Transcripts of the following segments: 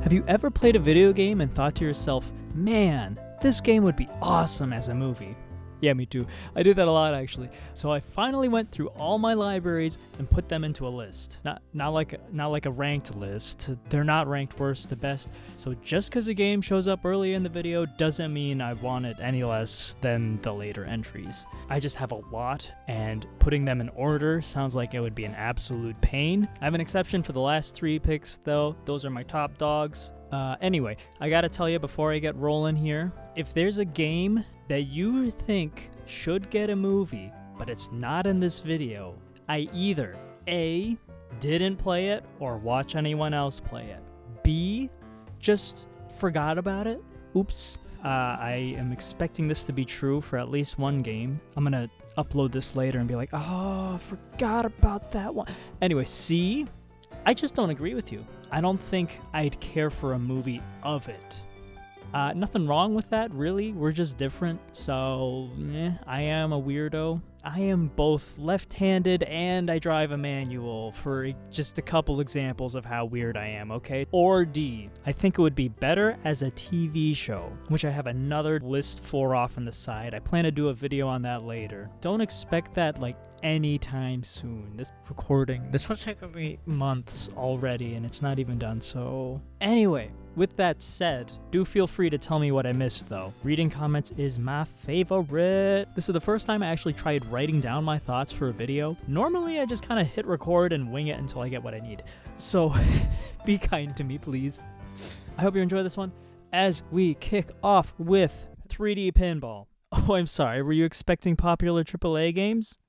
Have you ever played a video game and thought to yourself, man, this game would be awesome as a movie? Yeah, me too. I do that a lot, actually. So I finally went through all my libraries and put them into a list. Not like a ranked list. They're not ranked worst to best. So just because a game shows up early in the video doesn't mean I want it any less than the later entries. I just have a lot, and putting them in order sounds like it would be an absolute pain. I have an exception for the last 3 picks, though. Those are my top dogs. Anyway, I gotta tell you before I get rolling here, if there's a game that you think should get a movie, but it's not in this video, I either A, didn't play it or watch anyone else play it, B, just forgot about it. Oops. I am expecting this to be true for at least one game. I'm gonna upload this later and be like, oh, I forgot about that one. Anyway, C, I just don't agree with you. I don't think I'd care for a movie of it. Nothing wrong with that, really. We're just different, so I am a weirdo. I am both left-handed and I drive a manual, for just a couple examples of how weird I am, okay? Or D, I think it would be better as a TV show, which I have another list for off on the side. I plan to do a video on that later. Don't expect that, like, anytime soon. This was taking me months already and it's not even done, so anyway, with that said, do feel free to tell me what I missed though. Reading comments is my favorite. This is the first time I actually tried writing down my thoughts for a video. Normally I just kind of hit record and wing it until I get what I need, so be kind to me, please. I hope you enjoy this one as we kick off with 3D Pinball. Oh, I'm sorry, were you expecting popular AAA games?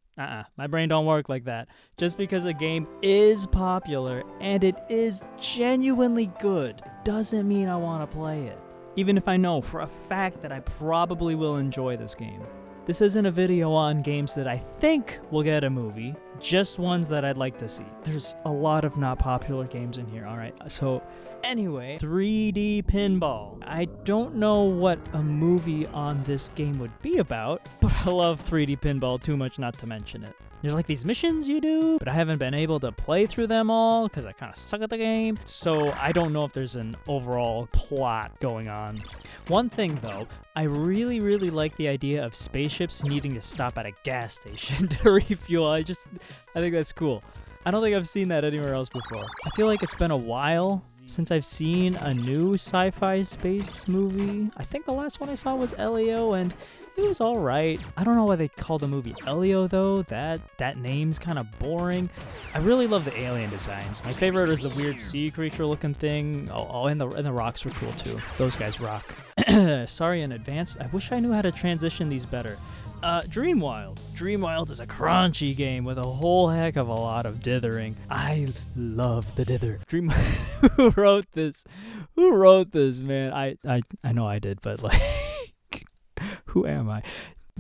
My brain don't work like that. Just because a game is popular and it is genuinely good doesn't mean I want to play it, even if I know for a fact that I probably will enjoy this game. This isn't a video on games that I think will get a movie, just ones that I'd like to see. There's a lot of not popular games in here, alright? So anyway, 3D Pinball. I don't know what a movie on this game would be about, but I love 3D Pinball too much not to mention it. There's like these missions you do, but I haven't been able to play through them all because I kind of suck at the game. So I don't know if there's an overall plot going on. One thing though, I really like the idea of spaceships needing to stop at a gas station to refuel. I think that's cool. I don't think I've seen that anywhere else before. I feel like it's been a while since I've seen a new sci-fi space movie. I think the last one I saw was Elio, and it was alright. I don't know why they call the movie Elio though. That name's kind of boring. I really love the alien designs. My favorite is the weird sea creature looking thing. Oh, and the rocks were cool too. Those guys rock. Sorry in advance. I wish I knew how to transition these better. DreamWILD. DreamWILD is a crunchy game with a whole heck of a lot of dithering. I love the dither. Who wrote this? Who wrote this, man? I know I did, but like, who am I?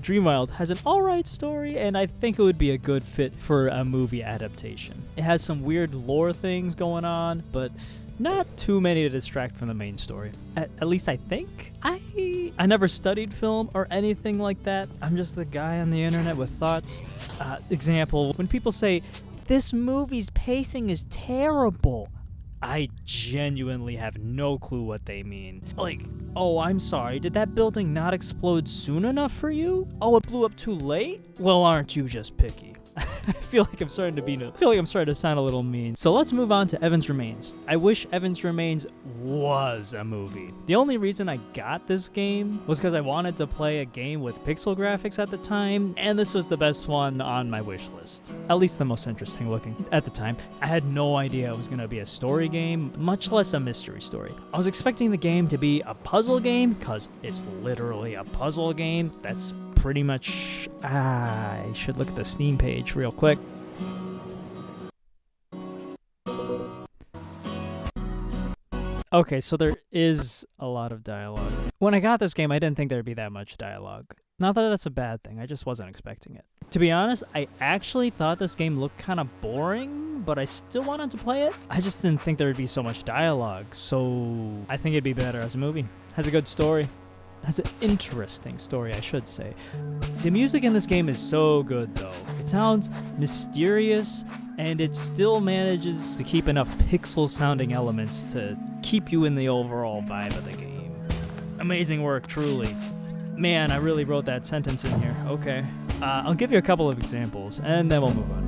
DreamWILD has an alright story, and I think it would be a good fit for a movie adaptation. It has some weird lore things going on, but not too many to distract from the main story. At least I think. I never studied film or anything like that. I'm just the guy on the internet with thoughts. Example, when people say, this movie's pacing is terrible, I genuinely have no clue what they mean. Like, oh, I'm sorry, did that building not explode soon enough for you? Oh, it blew up too late? Well, aren't you just picky? I feel like I'm starting to sound a little mean. So let's move on to Evan's Remains. I wish Evan's Remains was a movie. The only reason I got this game was because I wanted to play a game with pixel graphics at the time, and this was the best one on my wish list. At least the most interesting looking at the time. I had no idea it was going to be a story game, much less a mystery story. I was expecting the game to be a puzzle game, because it's literally a puzzle game. That's pretty much, I should look at the Steam page real quick. Okay, so there is a lot of dialogue. When I got this game, I didn't think there'd be that much dialogue. Not that that's a bad thing, I just wasn't expecting it. To be honest, I actually thought this game looked kind of boring, but I still wanted to play it. I just didn't think there would be so much dialogue, so I think it'd be better as a movie. Has a good story. Has an interesting story, I should say. The music in this game is so good, though. It sounds mysterious, and it still manages to keep enough pixel-sounding elements to keep you in the overall vibe of the game. Amazing work, truly. Man, I really wrote that sentence in here. Okay. I'll give you a couple of examples, and then we'll move on.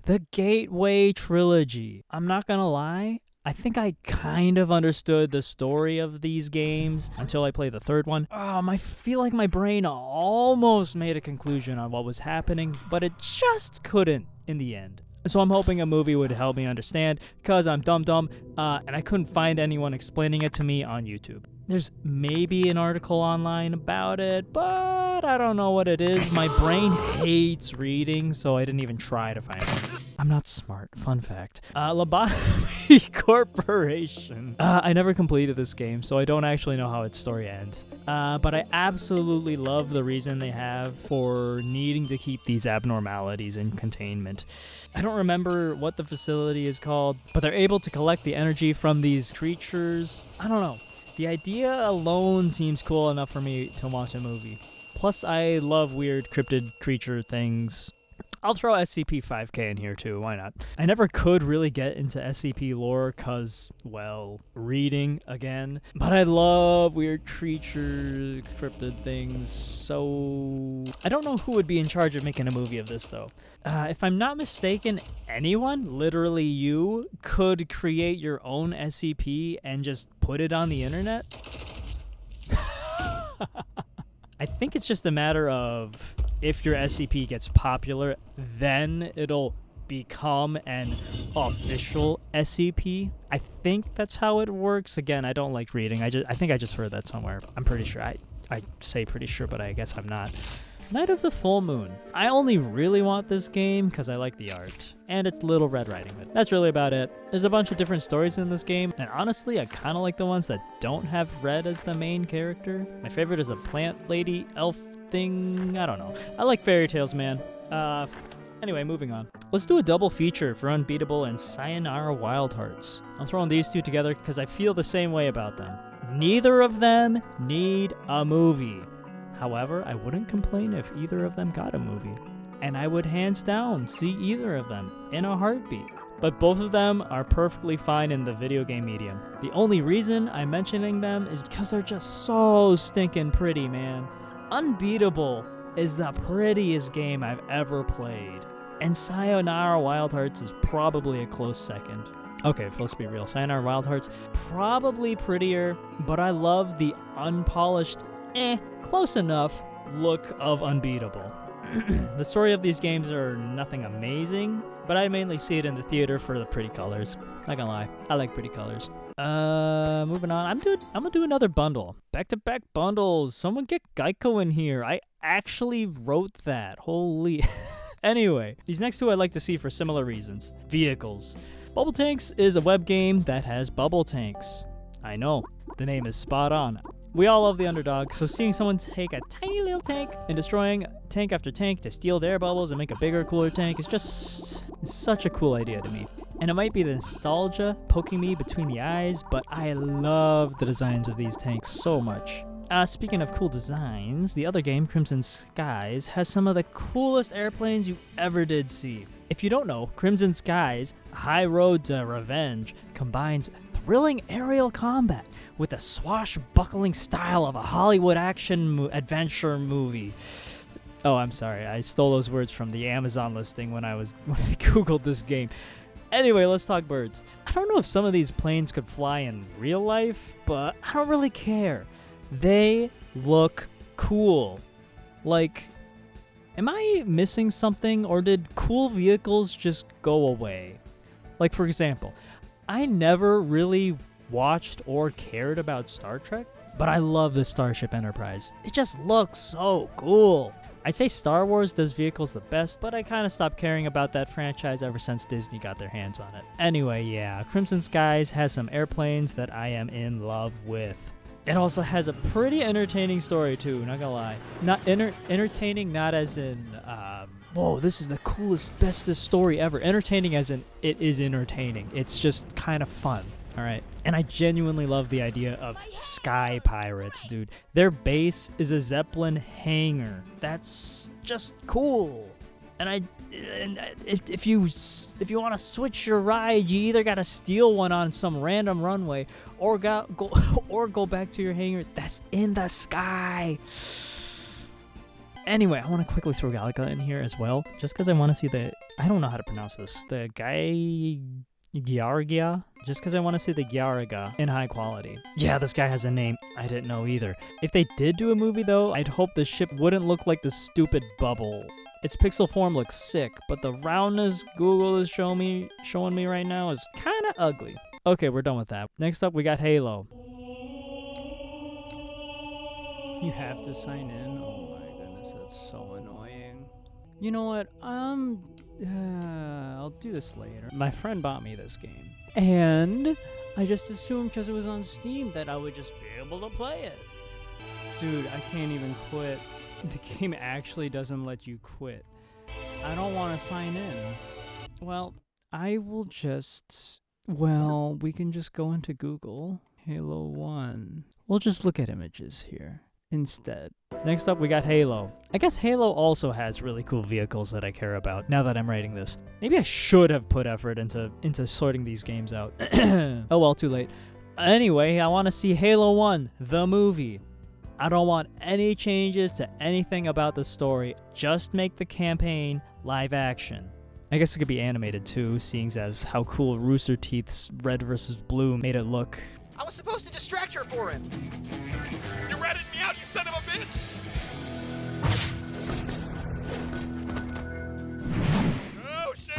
The Gateway Trilogy. I'm not gonna lie, I think I kind of understood the story of these games until I played the third one. I feel like my brain almost made a conclusion on what was happening, but it just couldn't in the end. So I'm hoping a movie would help me understand, because I'm dumb, and I couldn't find anyone explaining it to me on YouTube. There's maybe an article online about it, but I don't know what it is. My brain hates reading, so I didn't even try to find one. I'm not smart. Fun fact. Lobotomy Corporation. I never completed this game, so I don't actually know how its story ends. But I absolutely love the reason they have for needing to keep these abnormalities in containment. I don't remember what the facility is called, but they're able to collect the energy from these creatures. I don't know. The idea alone seems cool enough for me to watch a movie. Plus, I love weird cryptid creature things. I'll throw SCP-5K in here too, why not? I never could really get into SCP lore cause, well, reading again. But I love weird creature, cryptid things, so... I don't know who would be in charge of making a movie of this though. If I'm not mistaken, anyone, literally you, could create your own SCP and just put it on the internet? I think it's just a matter of if your SCP gets popular, then it'll become an official SCP. I think that's how it works. Again, I don't like reading. I think I just heard that somewhere. I'm pretty sure. I say pretty sure, but I guess I'm not. Night of the Full Moon. I only really want this game because I like the art. And it's Little Red Riding Hood. That's really about it. There's a bunch of different stories in this game, and honestly, I kind of like the ones that don't have Red as the main character. My favorite is a plant lady elf thing. I don't know. I like fairy tales, man. Anyway, moving on. Let's do a double feature for Unbeatable and Sayonara Wild Hearts. I'm throwing these two together because I feel the same way about them. Neither of them need a movie. However, I wouldn't complain if either of them got a movie. And I would hands down see either of them in a heartbeat. But both of them are perfectly fine in the video game medium. The only reason I'm mentioning them is because they're just so stinking pretty, man. Unbeatable is the prettiest game I've ever played. And Sayonara Wild Hearts is probably a close second. Okay, let's be real. Sayonara Wild Hearts, probably prettier, but I love the unpolished, close enough look of Unbeatable. The story of these games are nothing amazing, but I mainly see it in the theater for the pretty colors. Not gonna lie, I like pretty colors. Moving on, I'm gonna do another bundle. Back-to-back bundles. Someone get Geico in here. I actually wrote that. Holy. Anyway, these next two I'd like to see for similar reasons. Vehicles. Bubble Tanks is a web game that has bubble tanks. I know, the name is spot on. We all love the underdog, so seeing someone take a tiny little tank and destroying tank after tank to steal their bubbles and make a bigger, cooler tank is just such a cool idea to me. And it might be the nostalgia poking me between the eyes, but I love the designs of these tanks so much. Speaking of cool designs, the other game, Crimson Skies, has some of the coolest airplanes you ever did see. If you don't know, Crimson Skies, High Road to Revenge, combines thrilling aerial combat with the swashbuckling style of a Hollywood action adventure movie. Oh, I'm sorry. I stole those words from the Amazon listing when I Googled this game. Anyway, let's talk birds. I don't know if some of these planes could fly in real life, but I don't really care. They look cool. Like, am I missing something, or did cool vehicles just go away? Like, for example, I never really watched or cared about Star Trek, but I love the Starship Enterprise. It just looks so cool. I'd say Star Wars does vehicles the best, but I kind of stopped caring about that franchise ever since Disney got their hands on it. Anyway, yeah, Crimson Skies has some airplanes that I am in love with. It also has a pretty entertaining story too, not gonna lie. Not entertaining, not as in, whoa, this is the coolest, bestest story ever. Entertaining as in, it is entertaining. It's just kind of fun. All right. And I genuinely love the idea of sky pirates, dude. Their base is a Zeppelin hangar. That's just cool. And if you want to switch your ride, you either got to steal one on some random runway or go back to your hangar that's in the sky. Anyway, I want to quickly throw Galaga in here as well, just because I want to see I don't know how to pronounce this. The Gyaraga, just because I want to see the Gyaraga in high quality. Yeah, this guy has a name. I didn't know either. If they did do a movie though, I'd hope the ship wouldn't look like the stupid bubble. Its pixel form looks sick, but the roundness Google is showing me right now is kind of ugly. Okay, we're done with that. Next up, we got Halo. You have to sign in? Oh my goodness, that's so annoying. You know what? I'll do this later. My friend bought me this game, and I just assumed because it was on Steam that I would just be able to play it. Dude, I can't even quit. The game actually doesn't let you quit. I don't want to sign in. Well, we can just go into Google. Halo 1. We'll just look at images here instead. Next up, we got Halo. I guess Halo also has really cool vehicles that I care about now that I'm writing this. Maybe I should have put effort into sorting these games out. Oh well, too late. Anyway, I want to see Halo 1, the movie. I don't want any changes to anything about the story. Just make the campaign live action. I guess it could be animated too, seeing as how cool Rooster Teeth's red versus blue made it look. I was supposed to distract her for him. You ratted me out, you son of a bitch! Oh, shit!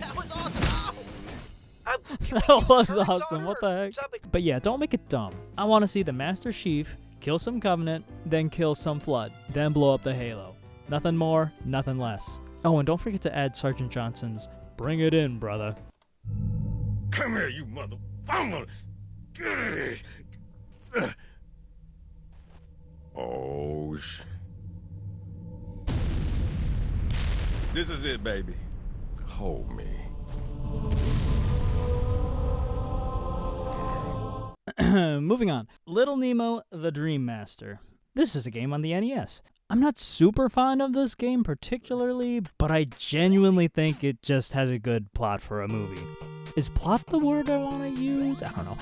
That was awesome! That was awesome, what the heck? But yeah, don't make it dumb. I want to see the Master Chief kill some Covenant, then kill some Flood, then blow up the Halo. Nothing more, nothing less. Oh, and don't forget to add Sergeant Johnson's "Bring it in, brother." Come here, you mother... Oh, This is it, baby. Hold me. Moving on. Little Nemo, the Dream Master. This is a game on the NES. I'm not super fond of this game particularly, but I genuinely think it just has a good plot for a movie. Is plot the word I want to use? I don't know.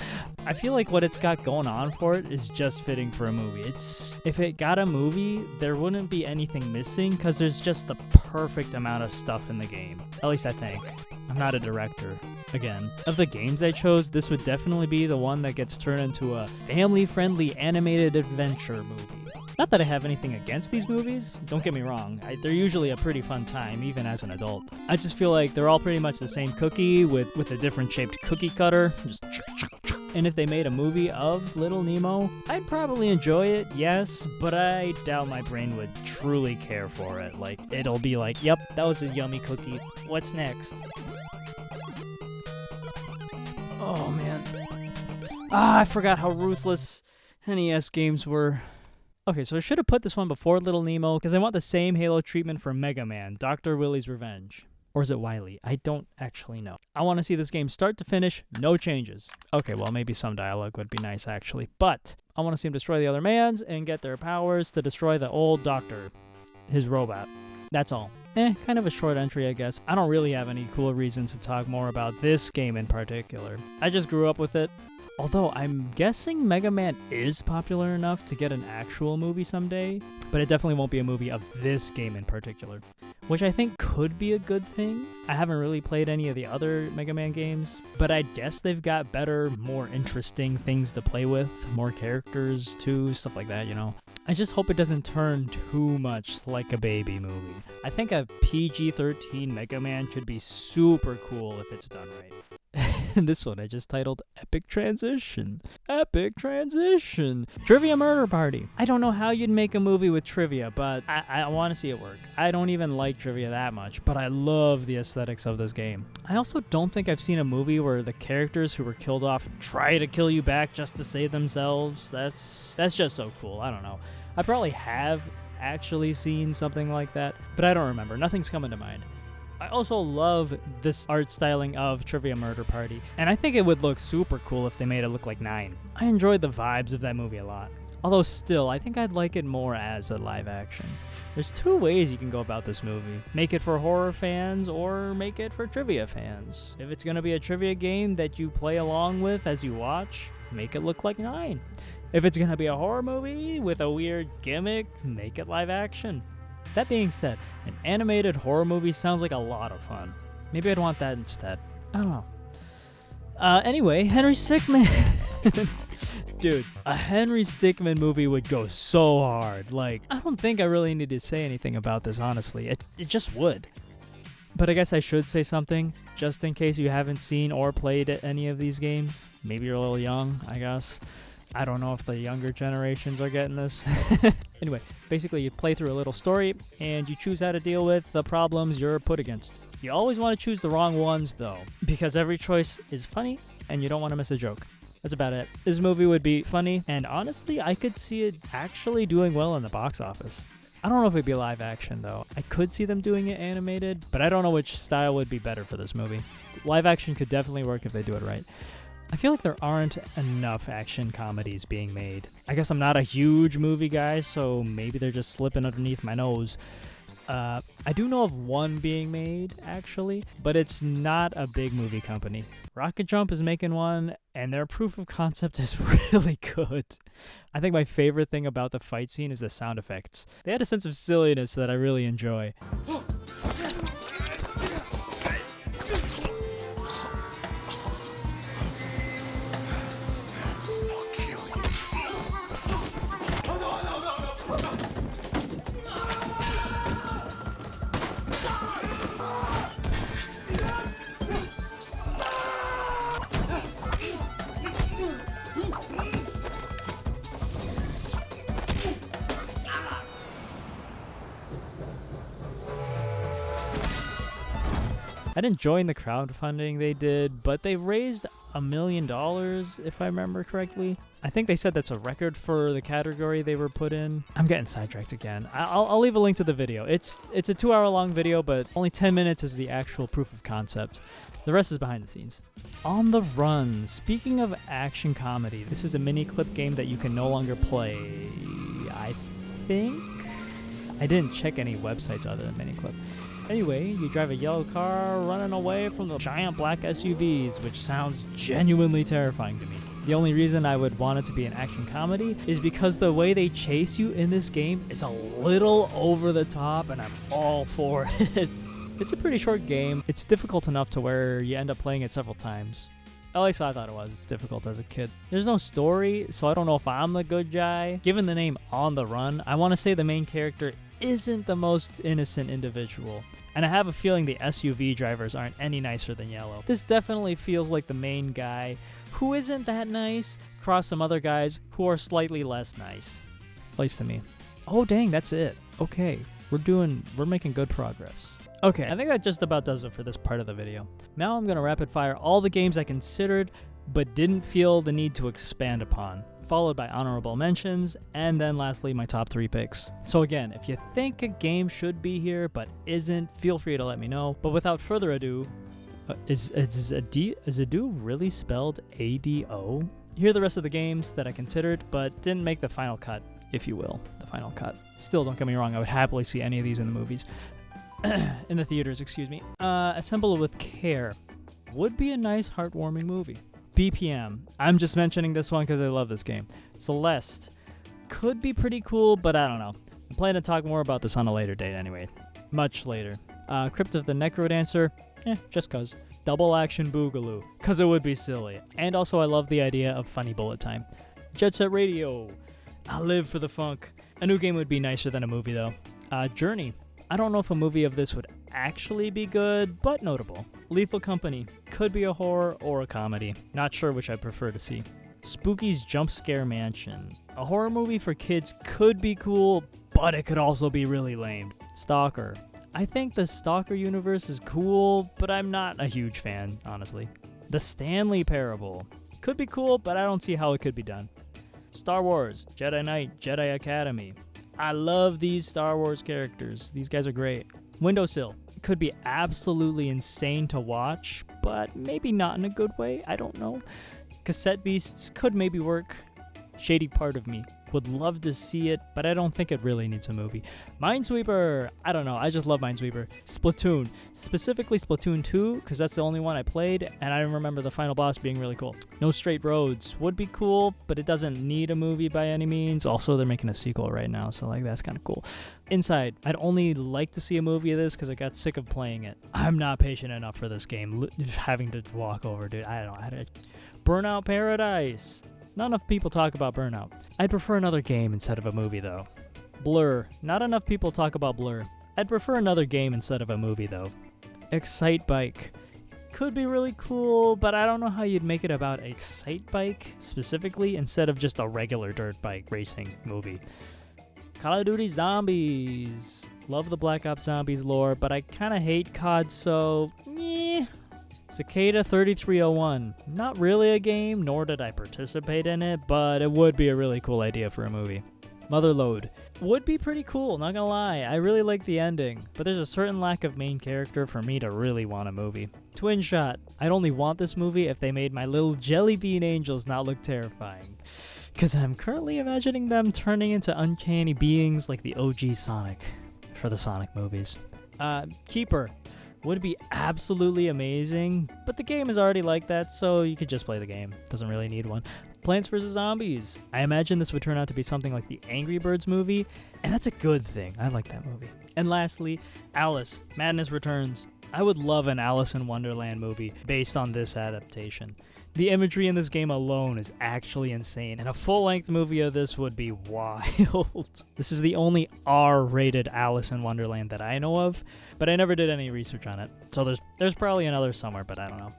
I feel like what it's got going on for it is just fitting for a movie. If it got a movie, there wouldn't be anything missing because there's just the perfect amount of stuff in the game. At least I think. I'm not a director. Again, of the games I chose, this would definitely be the one that gets turned into a family-friendly animated adventure movie. Not that I have anything against these movies, don't get me wrong, they're usually a pretty fun time, even as an adult. I just feel like they're all pretty much the same cookie with a different shaped cookie cutter. And if they made a movie of Little Nemo, I'd probably enjoy it, yes, but I doubt my brain would truly care for it. Like, it'll be like, yep, that was a yummy cookie, what's next? Oh man. I forgot how ruthless NES games were. Okay, so I should have put this one before Little Nemo, because I want the same Halo treatment for Mega Man, Dr. Willy's Revenge. Or is it Wily? I don't actually know. I want to see this game start to finish, no changes. Okay, well, maybe some dialogue would be nice, actually. But I want to see him destroy the other mans and get their powers to destroy the old doctor, his robot. That's all. Kind of a short entry, I guess. I don't really have any cool reasons to talk more about this game in particular. I just grew up with it. Although I'm guessing Mega Man is popular enough to get an actual movie someday, but it definitely won't be a movie of this game in particular, which I think could be a good thing. I haven't really played any of the other Mega Man games, but I guess they've got better, more interesting things to play with, more characters too, stuff like that, you know. I just hope it doesn't turn too much like a baby movie. I think a PG-13 Mega Man should be super cool if it's done right. This one I just titled Epic Transition. Epic Transition. Trivia Murder Party. I don't know how you'd make a movie with trivia, but I want to see it work. I don't even like trivia that much, but I love the aesthetics of this game. I also don't think I've seen a movie where the characters who were killed off try to kill you back just to save themselves. That's just so cool. I don't know. I probably have actually seen something like that, but I don't remember. Nothing's coming to mind. I also love this art styling of Trivia Murder Party, and I think it would look super cool if they made it look like 9. I enjoyed the vibes of that movie a lot. Although still, I think I'd like it more as a live action. There's 2 ways you can go about this movie. Make it for horror fans or make it for trivia fans. If it's going to be a trivia game that you play along with as you watch, make it look like 9. If it's going to be a horror movie with a weird gimmick, make it live action. That being said, an animated horror movie sounds like a lot of fun. Maybe I'd want that instead. I don't know. Anyway, Henry Stickmin. Dude, a Henry Stickmin movie would go so hard. Like, I don't think I really need to say anything about this, honestly. It just would. But I guess I should say something, just in case you haven't seen or played any of these games. Maybe you're a little young, I guess. I don't know if the younger generations are getting this. Anyway, basically you play through a little story, and you choose how to deal with the problems you're put against. You always want to choose the wrong ones, though, because every choice is funny, and you don't want to miss a joke. That's about it. This movie would be funny, and honestly, I could see it actually doing well in the box office. I don't know if it'd be live action, though. I could see them doing it animated, but I don't know which style would be better for this movie. Live action could definitely work if they do it right. I feel like there aren't enough action comedies being made. I guess I'm not a huge movie guy, so maybe they're just slipping underneath my nose. I do know of one being made, actually, but it's not a big movie company. Rocket Jump is making one, and their proof of concept is really good. I think my favorite thing about the fight scene is the sound effects. They had a sense of silliness that I really enjoy. I didn't join the crowdfunding they did, but they raised $1 million, if I remember correctly. I think they said that's a record for the category they were put in. I'm getting sidetracked again. I'll leave a link to the video. It's a 2-hour-long video, but only 10 minutes is the actual proof of concept. The rest is behind the scenes. On the Run. Speaking of action comedy, this is a mini clip game that you can no longer play, I think? I didn't check any websites other than Miniclip. Anyway, you drive a yellow car running away from the giant black SUVs, which sounds genuinely terrifying to me. The only reason I would want it to be an action comedy is because the way they chase you in this game is a little over the top, and I'm all for it. It's a pretty short game. It's difficult enough to where you end up playing it several times. At least I thought it was difficult as a kid. There's no story, so I don't know if I'm the good guy. Given the name On the Run, I want to say the main character isn't the most innocent individual. And I have a feeling the SUV drivers aren't any nicer than Yellow. This definitely feels like the main guy, who isn't that nice, cross some other guys who are slightly less nice. At least to me. Oh dang, that's it. Okay, we're making good progress. Okay, I think that just about does it for this part of the video. Now I'm gonna rapid fire all the games I considered, but didn't feel the need to expand upon, followed by honorable mentions, and then lastly my top 3 picks. So again, if you think a game should be here but isn't, feel free to let me know. But without further ado, is Ado really spelled A-D-O? Here are the rest of the games that I considered but didn't make the final cut, if you will, the final cut. Still, don't get me wrong, I would happily see any of these in the movies. In the theaters, excuse me. Assemble with Care would be a nice, heartwarming movie. BPM. I'm just mentioning this one because I love this game. Celeste. Could be pretty cool, but I don't know. I'm planning to talk more about this on a later date anyway. Much later. Crypt of the Necrodancer. Just cuz. Double Action Boogaloo. Cause it would be silly. And also I love the idea of funny bullet time. Jet Set Radio. I live for the funk. A new game would be nicer than a movie though. Journey. I don't know if a movie of this would actually be good, but notable. Lethal Company. Could be a horror or a comedy. Not sure which I prefer to see. Spooky's Jump Scare Mansion. A horror movie for kids could be cool, but it could also be really lame. Stalker. I think the Stalker universe is cool, but I'm not a huge fan, honestly. The Stanley Parable. Could be cool, but I don't see how it could be done. Star Wars, Jedi Knight, Jedi Academy. I love these Star Wars characters. These guys are great. Windowsill. Could be absolutely insane to watch, but maybe not in a good way. I don't know. Cassette Beasts could maybe work. Shady Part of Me. Would love to see it, but I don't think it really needs a movie. Minesweeper. I don't know. I just love Minesweeper. Splatoon. Specifically Splatoon 2, because that's the only one I played, and I remember the final boss being really cool. No Straight Roads. Would be cool, but it doesn't need a movie by any means. Also, they're making a sequel right now, so like that's kind of cool. Inside. I'd only like to see a movie of this because I got sick of playing it. I'm not patient enough for this game. Having to walk over, dude. I don't know. Burnout Paradise. Not enough people talk about Burnout. I'd prefer another game instead of a movie, though. Blur. Not enough people talk about Blur. I'd prefer another game instead of a movie, though. Excite Bike. Could be really cool, but I don't know how you'd make it about Excite Bike, specifically, instead of just a regular dirt bike racing movie. Call of Duty Zombies. Love the Black Ops Zombies lore, but I kind of hate COD, so... Cicada 3301. Not really a game, nor did I participate in it, but it would be a really cool idea for a movie. Motherlode. Would be pretty cool, not gonna lie. I really like the ending, but there's a certain lack of main character for me to really want a movie. Twin Shot. I'd only want this movie if they made my little jelly bean angels not look terrifying. Because I'm currently imagining them turning into uncanny beings like the OG Sonic for the Sonic movies. Keeper. Would be absolutely amazing, but the game is already like that, so you could just play the game. Doesn't really need one. Plants vs. Zombies. I imagine this would turn out to be something like the Angry Birds movie, and that's a good thing. I like that movie. And lastly, Alice. Madness Returns. I would love an Alice in Wonderland movie based on this adaptation. The imagery in this game alone is actually insane, and a full-length movie of this would be wild. This is the only R-rated Alice in Wonderland that I know of, but I never did any research on it. So there's probably another somewhere, but I don't know.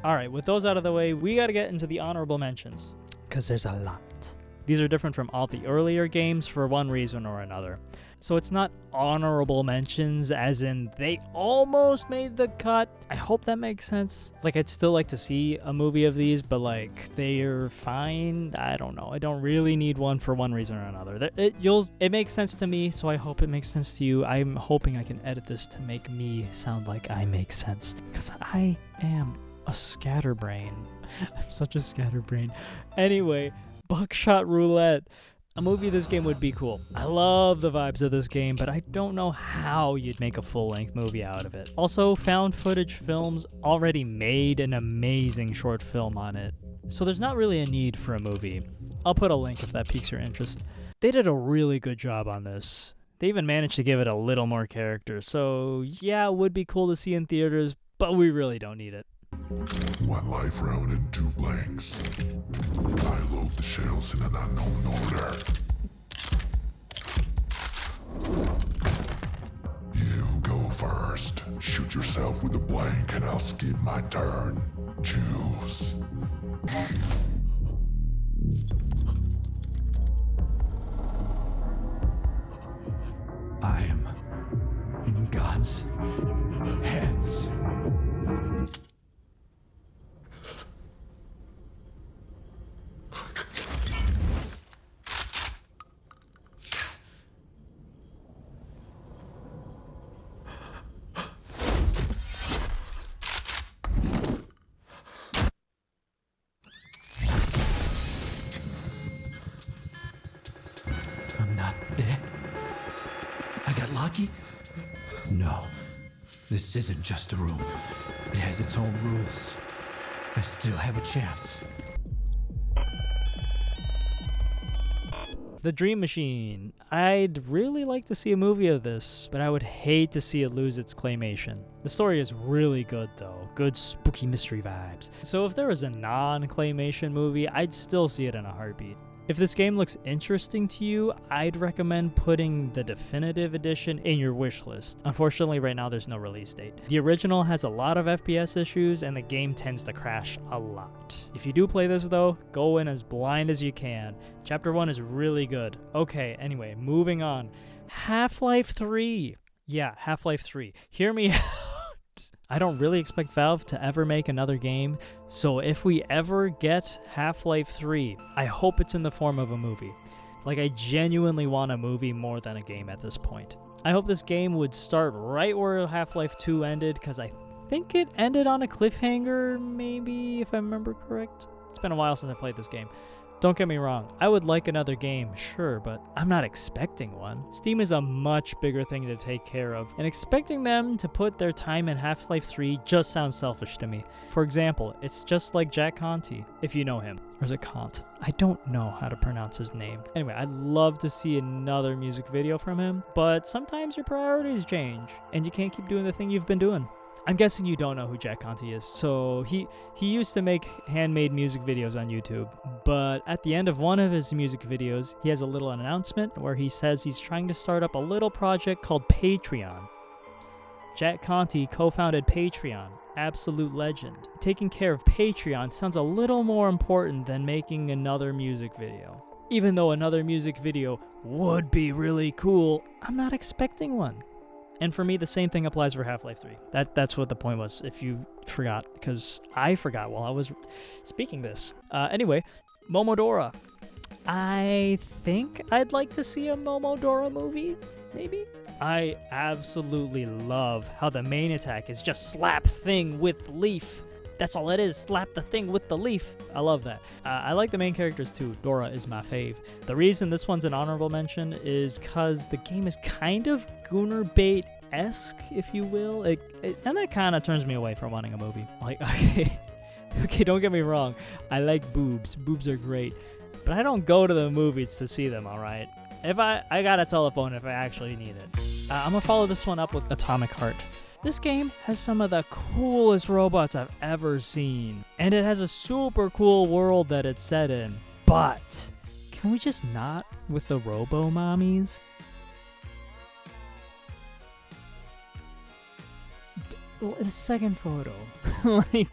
Alright, with those out of the way, we gotta get into the honorable mentions, because there's a lot. These are different from all the earlier games for one reason or another. So it's not honorable mentions as in they almost made the cut. I hope that makes sense. Like, I'd still like to see a movie of these, but like, they're fine. I don't know. I don't really need one for one reason or another. It makes sense to me, so I hope it makes sense to you. I'm hoping I can edit this to make me sound like I make sense, because I am a scatterbrain. I'm such a scatterbrain. Anyway, Buckshot Roulette. A movie of this game would be cool. I love the vibes of this game, but I don't know how you'd make a full-length movie out of it. Also, Found Footage Films already made an amazing short film on it, so there's not really a need for a movie. I'll put a link if that piques your interest. They did a really good job on this. They even managed to give it a little more character, so yeah, it would be cool to see in theaters, but we really don't need it. One life round and two blanks. I load the shells in an unknown order. You go first. Shoot yourself with a blank and I'll skip my turn. Choose. I am in God's hands. I'm not dead. I got lucky? No. This isn't just a room. It has its own rules. I still have a chance. The Dream Machine. I'd really like to see a movie of this, but I would hate to see it lose its claymation. The story is really good though, good spooky mystery vibes. So if there was a non-claymation movie, I'd still see it in a heartbeat. If this game looks interesting to you, I'd recommend putting the definitive edition in your wish list. Unfortunately, right now there's no release date. The original has a lot of FPS issues and the game tends to crash a lot. If you do play this though, go in as blind as you can. Chapter 1 is really good. Okay, anyway, moving on. Half-Life 3. Yeah, Half-Life 3. Hear me out. I don't really expect Valve to ever make another game, so if we ever get Half-Life 3, I hope it's in the form of a movie. Like, I genuinely want a movie more than a game at this point. I hope this game would start right where Half-Life 2 ended, because I think it ended on a cliffhanger, maybe, if I remember correct. It's been a while since I played this game. Don't get me wrong, I would like another game, sure, but I'm not expecting one. Steam is a much bigger thing to take care of, and expecting them to put their time in Half-Life 3 just sounds selfish to me. For example, it's just like Jack Conte, if you know him. Or is it Kant? I don't know how to pronounce his name. Anyway, I'd love to see another music video from him, but sometimes your priorities change, and you can't keep doing the thing you've been doing. I'm guessing you don't know who Jack Conte is, so he used to make handmade music videos on YouTube, but at the end of one of his music videos, he has a little announcement where he says he's trying to start up a little project called Patreon. Jack Conte co-founded Patreon, absolute legend. Taking care of Patreon sounds a little more important than making another music video. Even though another music video would be really cool, I'm not expecting one. And for me, the same thing applies for Half-Life 3. That's what the point was, if you forgot, because I forgot while I was speaking this. Anyway, Momodora. I think I'd like to see a Momodora movie, maybe? I absolutely love how the main attack is just slap thing with leaf. That's all it is, slap the thing with the leaf. I love that. I like the main characters too. Dora is my fave. The reason this one's an honorable mention is because the game is kind of Gooner Bait-esque, if you will. And that kind of turns me away from wanting a movie. Like, okay, don't get me wrong. I like boobs. Boobs are great. But I don't go to the movies to see them, all right? If I got a telephone if I actually need it. I'm going to follow this one up with Atomic Heart. This game has some of the coolest robots I've ever seen, and it has a super cool world that it's set in. But can we just not with the robo-mommies? The second photo. Like,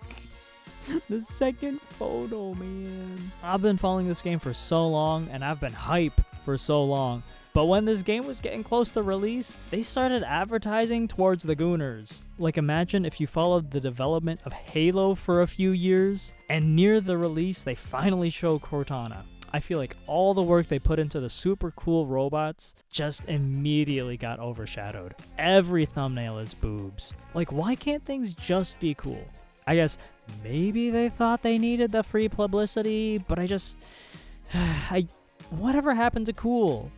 the second photo, man. I've been following this game for so long, and I've been hype for so long. But when this game was getting close to release, they started advertising towards the Gooners. Like, imagine if you followed the development of Halo for a few years, and near the release, they finally show Cortana. I feel like all the work they put into the super cool robots just immediately got overshadowed. Every thumbnail is boobs. Like, why can't things just be cool? I guess maybe they thought they needed the free publicity, but whatever happened to cool?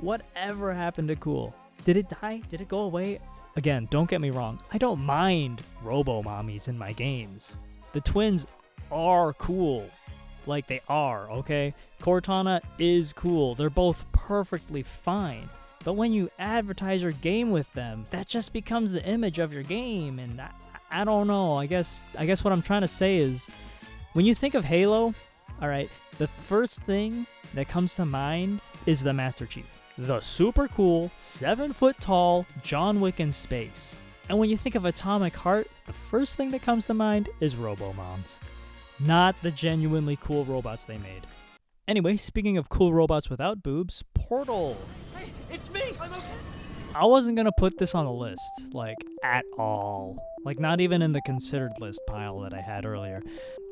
Whatever happened to cool? Did it die? Did it go away? Again, don't get me wrong. I don't mind robo-mommies in my games. The twins are cool. Like, they are, okay? Cortana is cool. They're both perfectly fine. But when you advertise your game with them, that just becomes the image of your game. And I don't know. I guess what I'm trying to say is, when you think of Halo, all right, the first thing that comes to mind is the Master Chief. The super cool, 7-foot-tall John Wick in space. And when you think of Atomic Heart, the first thing that comes to mind is Robo-Moms. Not the genuinely cool robots they made. Anyway, speaking of cool robots without boobs, Portal. Hey, it's me! I'm okay! I wasn't gonna put this on the list, like, at all. Like, not even in the considered list pile that I had earlier.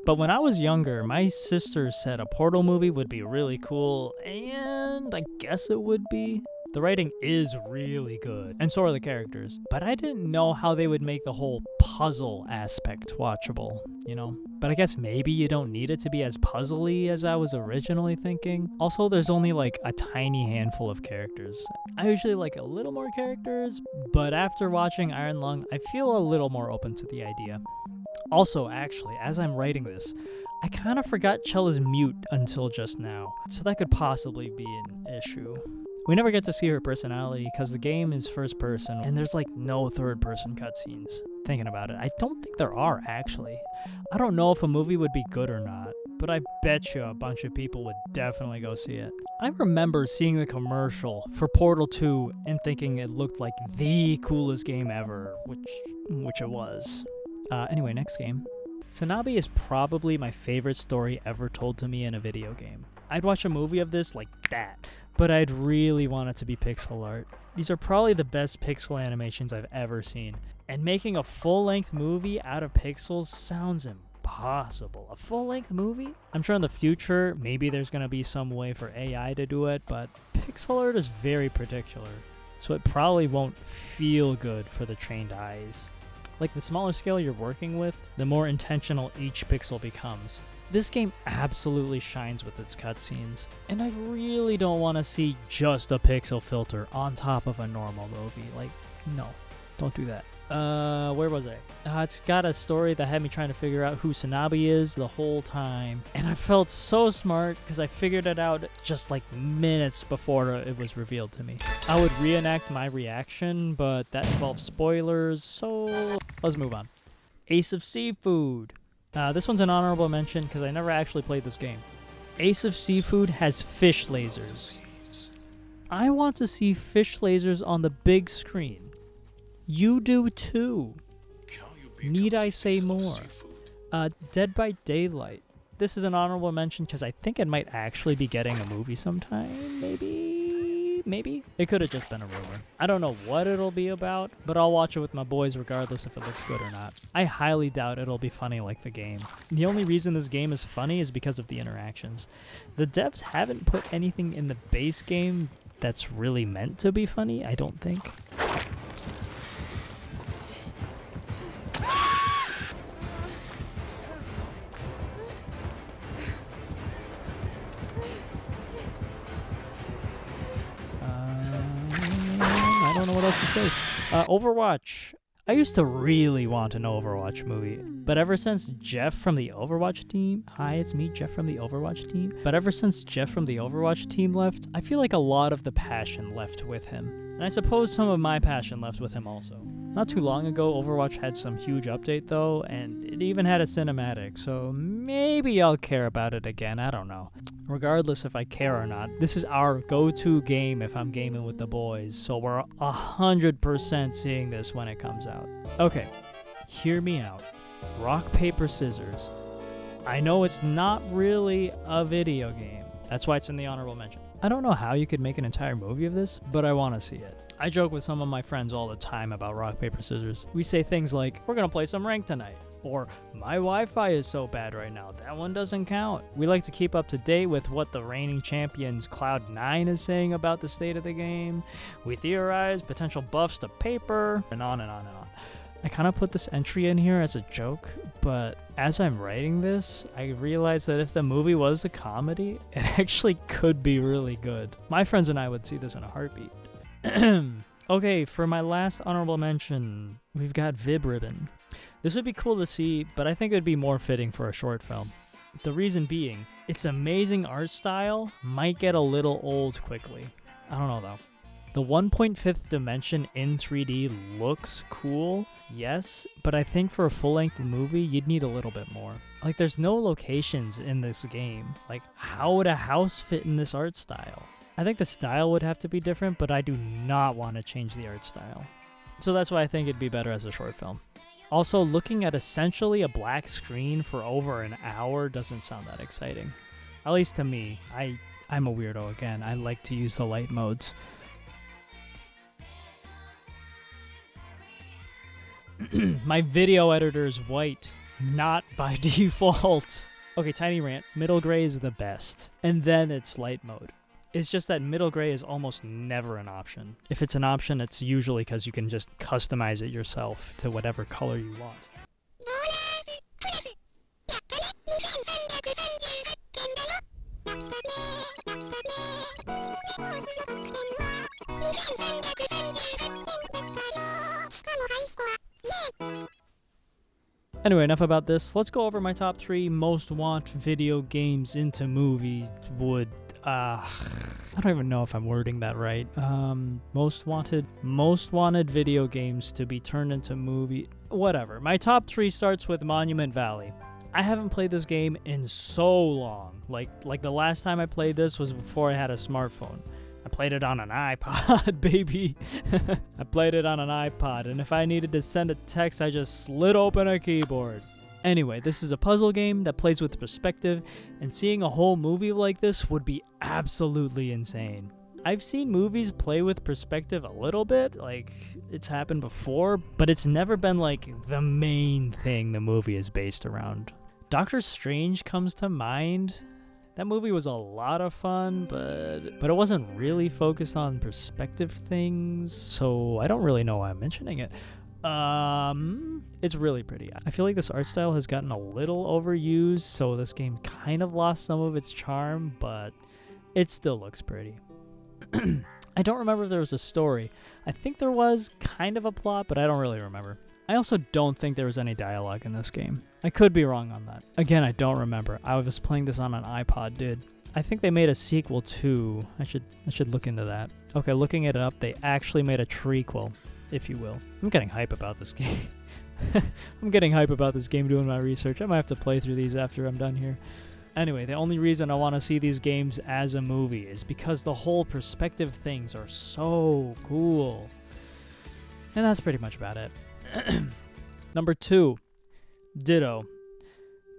But when I was younger, my sister said a Portal movie would be really cool, and I guess it would be. The writing is really good, and so are the characters, but I didn't know how they would make the whole puzzle aspect watchable, you know? But I guess maybe you don't need it to be as puzzly as I was originally thinking. Also, there's only like a tiny handful of characters. I usually like a little more characters, but after watching Iron Lung, I feel a little more open to the idea. Also, actually, as I'm writing this, I kind of forgot Chell is mute until just now, so that could possibly be an issue. We never get to see her personality because the game is first person and there's like no third person cutscenes. Thinking about it, I don't think there are actually. I don't know if a movie would be good or not, but I bet you a bunch of people would definitely go see it. I remember seeing the commercial for Portal 2 and thinking it looked like the coolest game ever, which it was. Anyway, next game. Sanabi is probably my favorite story ever told to me in a video game. I'd watch a movie of this like that, but I'd really want it to be pixel art. These are probably the best pixel animations I've ever seen, and making a full-length movie out of pixels sounds impossible. A full-length movie? I'm sure in the future, maybe there's gonna be some way for AI to do it, but pixel art is very particular, so it probably won't feel good for the trained eyes. Like, the smaller scale you're working with, the more intentional each pixel becomes. This game absolutely shines with its cutscenes, and I really don't want to see just a pixel filter on top of a normal movie. Like, no, don't do that. Where was I? It's got a story that had me trying to figure out who Sanabi is the whole time, and I felt so smart because I figured it out just like minutes before it was revealed to me. I would reenact my reaction, but that involves spoilers, so let's move on. Ace of Seafood. This one's an honorable mention because I never actually played this game. Ace of Seafood has fish lasers. I want to see fish lasers on the big screen. You do too. Need I say more? Dead by Daylight. This is an honorable mention because I think it might actually be getting a movie sometime. Maybe? It could have just been a rumor. I don't know what it'll be about, but I'll watch it with my boys regardless if it looks good or not. I highly doubt it'll be funny like the game. The only reason this game is funny is because of the interactions. The devs haven't put anything in the base game that's really meant to be funny, I don't think. I don't know what else to say. Overwatch. I used to really want an Overwatch movie, but ever since Jeff from the Overwatch team, hi, it's me, Jeff from the Overwatch team, but ever since Jeff from the Overwatch team left, I feel like a lot of the passion left with him. And I suppose some of my passion left with him also. Not too long ago, Overwatch had some huge update though, and it even had a cinematic, so maybe I'll care about it again, I don't know. Regardless if I care or not, this is our go-to game if I'm gaming with the boys, so we're 100% seeing this when it comes out. Okay, hear me out. Rock, paper, scissors. I know it's not really a video game. That's why it's in the honorable mention. I don't know how you could make an entire movie of this, but I want to see it. I joke with some of my friends all the time about rock, paper, scissors. We say things like, we're gonna play some rank tonight, or my Wi-Fi is so bad right now, that one doesn't count. We like to keep up to date with what the reigning champions Cloud9 is saying about the state of the game. We theorize potential buffs to paper, and on and on and on. I kind of put this entry in here as a joke, but as I'm writing this, I realized that if the movie was a comedy, it actually could be really good. My friends and I would see this in a heartbeat. Okay, for my last honorable mention, we've got Vib-Ribbon. This would be cool to see, but I think it would be more fitting for a short film. The reason being, its amazing art style might get a little old quickly. I don't know though. The 1.5th dimension in 3D looks cool, yes, but I think for a full-length movie, you'd need a little bit more. Like, there's no locations in this game. Like, how would a house fit in this art style? I think the style would have to be different, but I do not want to change the art style. So that's why I think it'd be better as a short film. Also, looking at essentially a black screen for over an hour doesn't sound that exciting. At least to me. I'm a weirdo again. I like to use the light modes. My video editor is white, not by default. Okay, tiny rant. Middle gray is the best. And then it's light mode. It's just that middle gray is almost never an option. If it's an option, it's usually because you can just customize it yourself to whatever color you want. Anyway, enough about this. Let's go over my top 3 most want video games into movies. I don't even know if I'm wording that right. Most wanted video games to be turned into movie. Whatever. My top 3 starts with Monument Valley. I haven't played this game in so long. Like the last time I played this was before I had a smartphone. I played it on an iPod, baby. I played it on an iPod, and if I needed to send a text, I just slid open a keyboard. Anyway, this is a puzzle game that plays with perspective, and seeing a whole movie like this would be absolutely insane. I've seen movies play with perspective a little bit, like it's happened before, but it's never been like the main thing the movie is based around. Doctor Strange comes to mind. That movie was a lot of fun, but it wasn't really focused on perspective things, so I don't really know why I'm mentioning it. It's really pretty. I feel like this art style has gotten a little overused, so this game kind of lost some of its charm, but it still looks pretty. I don't remember if there was a story. I think there was kind of a plot, but I don't really remember. I also don't think there was any dialogue in this game. I could be wrong on that. Again, I don't remember. I was playing this on an iPod, dude. I think they made a sequel too. I should look into that. Okay, looking it up, they actually made a trequel, if you will. I'm getting hype about this game. I'm getting hype about this game doing my research. I might have to play through these after I'm done here. Anyway, the only reason I want to see these games as a movie is because the whole perspective things are so cool. And that's pretty much about it. Number 2, Ditto.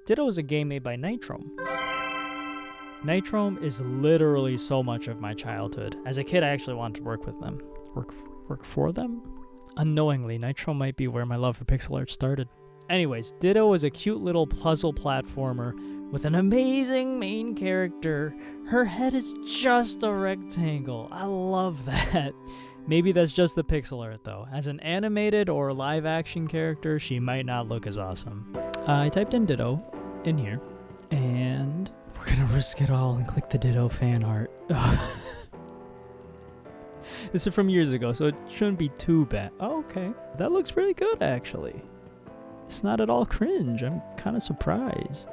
Ditto is a game made by Nitrome. Nitrome is literally so much of my childhood. As a kid, I actually wanted to work with them. Work for them? Unknowingly, Nitrome might be where my love for pixel art started. Anyways, Ditto is a cute little puzzle platformer with an amazing main character. Her head is just a rectangle. I love that. Maybe that's just the pixel art though. As an animated or live action character, she might not look as awesome. I typed in Ditto in here, and we're gonna risk it all and click the Ditto fan art. This is from years ago, so it shouldn't be too bad. Oh, okay. That looks pretty good, actually. It's not at all cringe. I'm kind of surprised.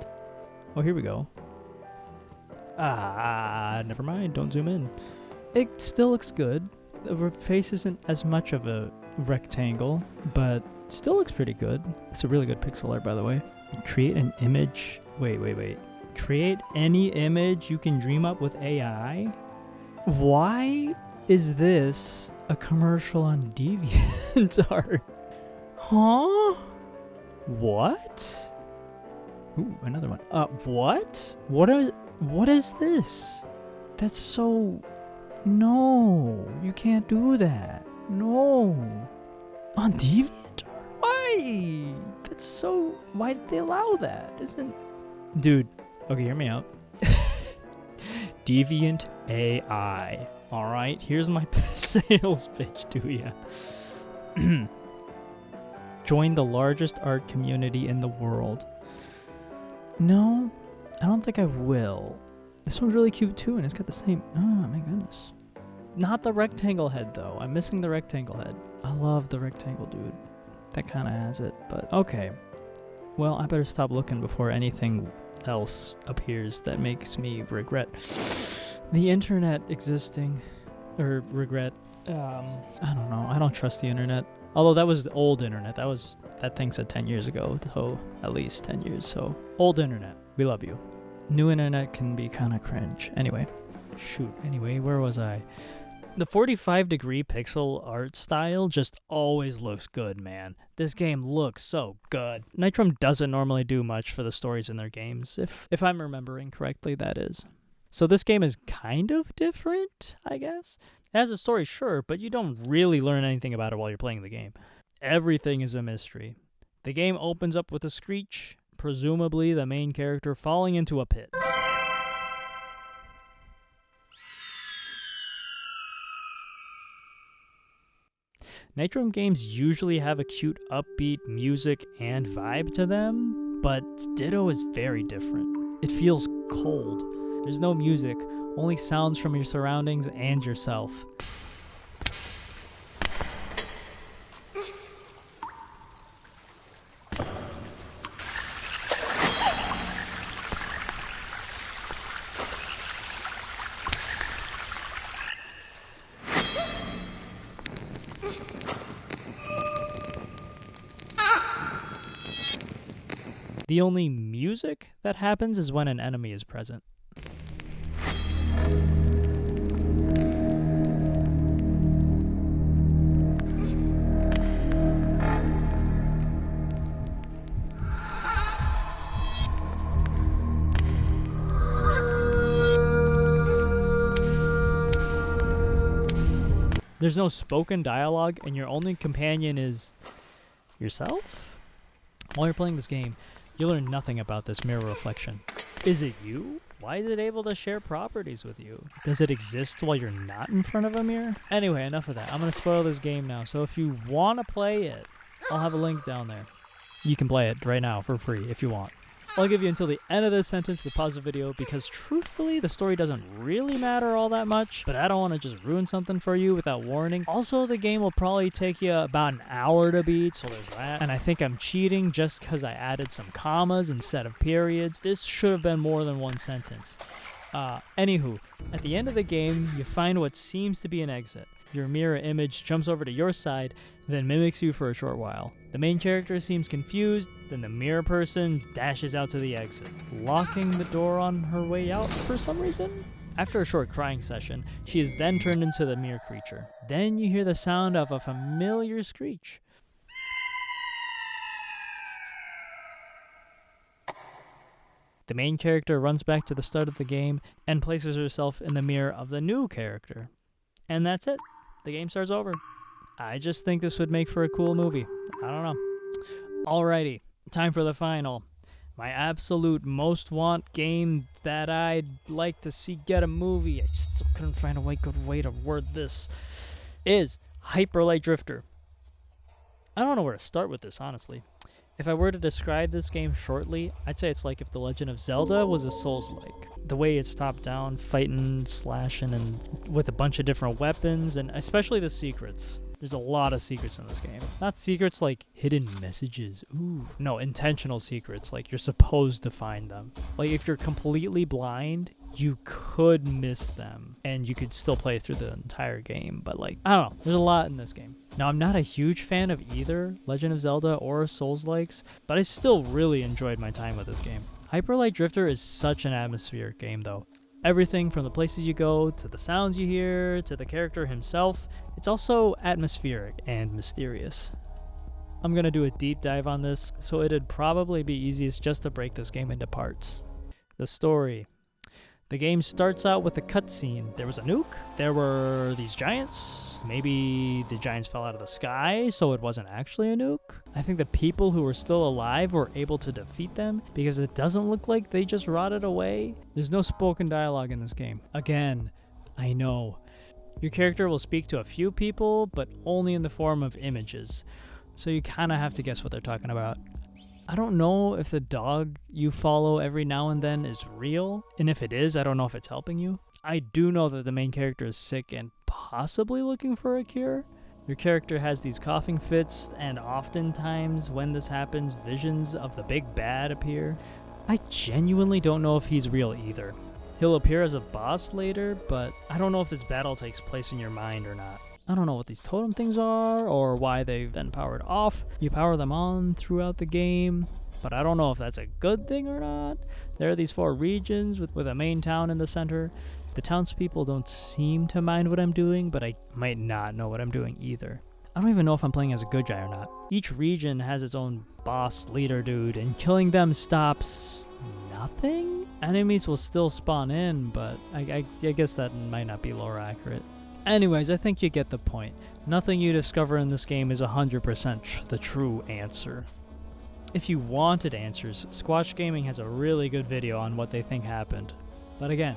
Oh, here we go. Never mind. Don't zoom in. It still looks good. The face isn't as much of a rectangle, but still looks pretty good. It's a really good pixel art, by the way. Create an image. Wait. Create any image you can dream up with AI? Why is this a commercial on DeviantArt? Huh? What? Ooh, another one. What? What is this? That's so... No, you can't do that. No. On DeviantArt? Why? That's so... Why did they allow that? Dude, okay, hear me out. Deviant AI. Alright, here's my sales pitch to you. Join the largest art community in the world. No, I don't think I will. This one's really cute too, and it's got the same... Oh, my goodness. Not the rectangle head, though. I'm missing the rectangle head. I love the rectangle, dude. That kind of has it, but okay. Well, I better stop looking before anything else appears that makes me regret the internet existing. Or regret... I don't know. I don't trust the internet. Although that was the old internet. That thing said 10 years ago. So at least 10 years. So old internet. We love you. New internet can be kind of cringe. Anyway. Anyway, where was I? The 45-degree pixel art style just always looks good, man. This game looks so good. Nitrome doesn't normally do much for the stories in their games, if I'm remembering correctly, that is. So this game is kind of different, I guess. It has a story, sure, but you don't really learn anything about it while you're playing the game. Everything is a mystery. The game opens up with a screech, presumably the main character falling into a pit. Nitrome games usually have a cute, upbeat music and vibe to them, but Ditto is very different. It feels cold. There's no music, only sounds from your surroundings and yourself. The only music that happens is when an enemy is present. There's no spoken dialogue, and your only companion is yourself? While you're playing this game, you learn nothing about this mirror reflection. Is it you? Why is it able to share properties with you? Does it exist while you're not in front of a mirror? Anyway, enough of that. I'm going to spoil this game now, so if you want to play it, I'll have a link down there. You can play it right now for free if you want. I'll give you until the end of this sentence to pause the video because truthfully, the story doesn't really matter all that much, but I don't want to just ruin something for you without warning. Also, the game will probably take you about an hour to beat, so there's that. And I think I'm cheating just because I added some commas instead of periods. This should have been more than one sentence. Anywho, at the end of the game, you find what seems to be an exit. Your mirror image jumps over to your side, then mimics you for a short while. The main character seems confused, then the mirror person dashes out to the exit, locking the door on her way out for some reason. After a short crying session, she is then turned into the mirror creature. Then you hear the sound of a familiar screech. The main character runs back to the start of the game and places herself in the mirror of the new character. And that's it. The game starts over. I just think this would make for a cool movie. I don't know. Alrighty, time for the final. My absolute most want game that I'd like to see get a movie, I still couldn't find a good way to word this, is Hyper Light Drifter. I don't know where to start with this, honestly. If I were to describe this game shortly, I'd say it's like if The Legend of Zelda was a Souls-like. The way it's top-down, fighting, slashing, and with a bunch of different weapons, and especially the secrets. There's a lot of secrets in this game. Not secrets like hidden messages. Ooh. No, intentional secrets, like you're supposed to find them. Like if you're completely blind, you could miss them, and you could still play through the entire game, but like, I don't know, there's a lot in this game. Now, I'm not a huge fan of either Legend of Zelda or Souls-likes, but I still really enjoyed my time with this game. Hyper Light Drifter is such an atmospheric game, though. Everything from the places you go, to the sounds you hear, to the character himself, it's also atmospheric and mysterious. I'm going to do a deep dive on this, so it'd probably be easiest just to break this game into parts. The story. The game starts out with a cutscene. There was a nuke, there were these giants, maybe the giants fell out of the sky, so it wasn't actually a nuke. I think the people who were still alive were able to defeat them because it doesn't look like they just rotted away. There's no spoken dialogue in this game. Again, I know. Your character will speak to a few people, but only in the form of images, so you kind of have to guess what they're talking about. I don't know if the dog you follow every now and then is real, and if it is, I don't know if it's helping you. I do know that the main character is sick and possibly looking for a cure. Your character has these coughing fits, and oftentimes when this happens, visions of the big bad appear. I genuinely don't know if he's real either. He'll appear as a boss later, but I don't know if this battle takes place in your mind or not. I don't know what these totem things are or why they've been powered off. You power them on throughout the game, but I don't know if that's a good thing or not. There are these 4 regions with a main town in the center. The townspeople don't seem to mind what I'm doing, but I might not know what I'm doing either. I don't even know if I'm playing as a good guy or not. Each region has its own boss leader dude, and killing them stops nothing? Enemies will still spawn in, but I guess that might not be lore accurate. Anyways, I think you get the point. Nothing you discover in this game is 100% the true answer. If you wanted answers, Squash Gaming has a really good video on what they think happened. But again,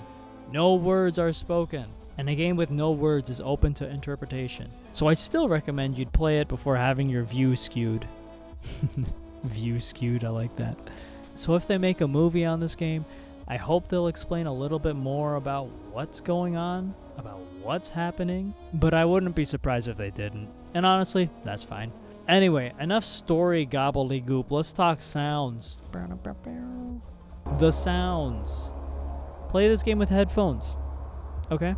no words are spoken, and a game with no words is open to interpretation. So I still recommend you'd play it before having your view skewed. View skewed, I like that. So if they make a movie on this game, I hope they'll explain a little bit more about what's going on, about what's happening, but I wouldn't be surprised if they didn't. And honestly, that's fine. Anyway, enough story gobbledygook. Let's talk sounds. The sounds. Play this game with headphones. Okay?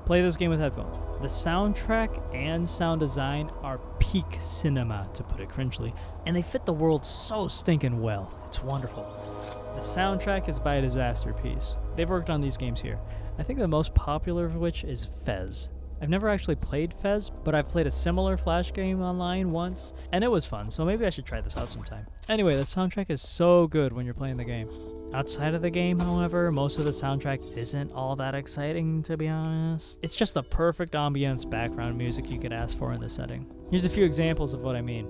Play this game with headphones. The soundtrack and sound design are peak cinema, to put it cringely, and they fit the world so stinking well. It's wonderful. The soundtrack is by a disaster piece. They've worked on these games here. I think the most popular of which is Fez. I've never actually played Fez, but I've played a similar Flash game online once, and it was fun, so maybe I should try this out sometime. Anyway, the soundtrack is so good when you're playing the game. Outside of the game, however, most of the soundtrack isn't all that exciting, to be honest. It's just the perfect ambience background music you could ask for in this setting. Here's a few examples of what I mean.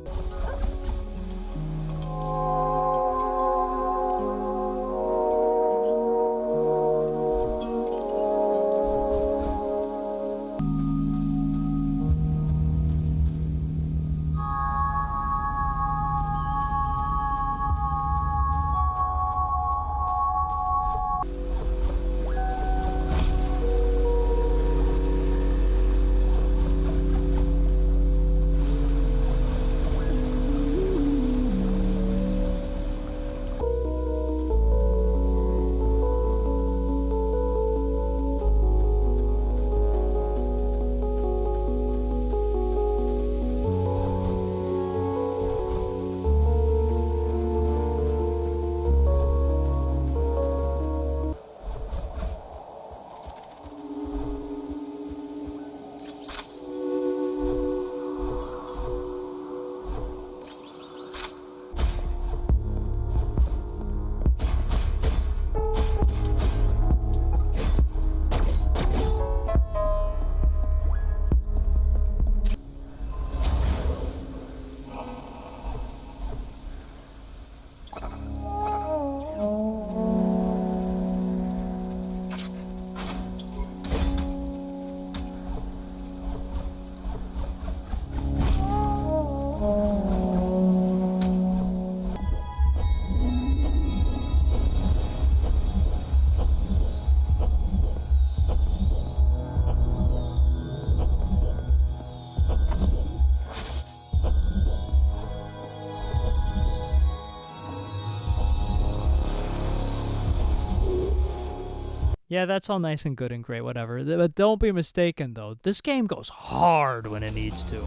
Yeah, that's all nice and good and great, whatever. But don't be mistaken, though. This game goes hard when it needs to.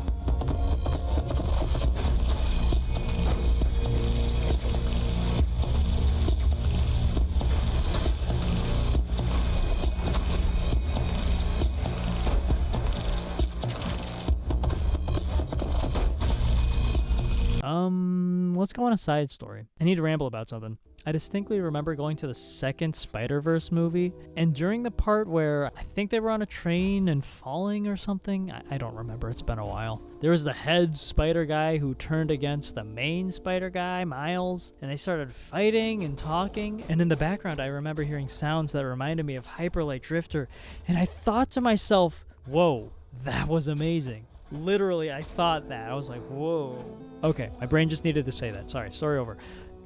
Let's go on a side story. I need to ramble about something. I distinctly remember going to the second Spider-Verse movie, and during the part where I think they were on a train and falling or something, I don't remember, it's been a while. There was the head spider guy who turned against the main spider guy, Miles, and they started fighting and talking, and in the background I remember hearing sounds that reminded me of Hyper Light Drifter, and I thought to myself, whoa, that was amazing. Literally, I thought that. I was like, whoa. Okay, my brain just needed to say that. Sorry, story over.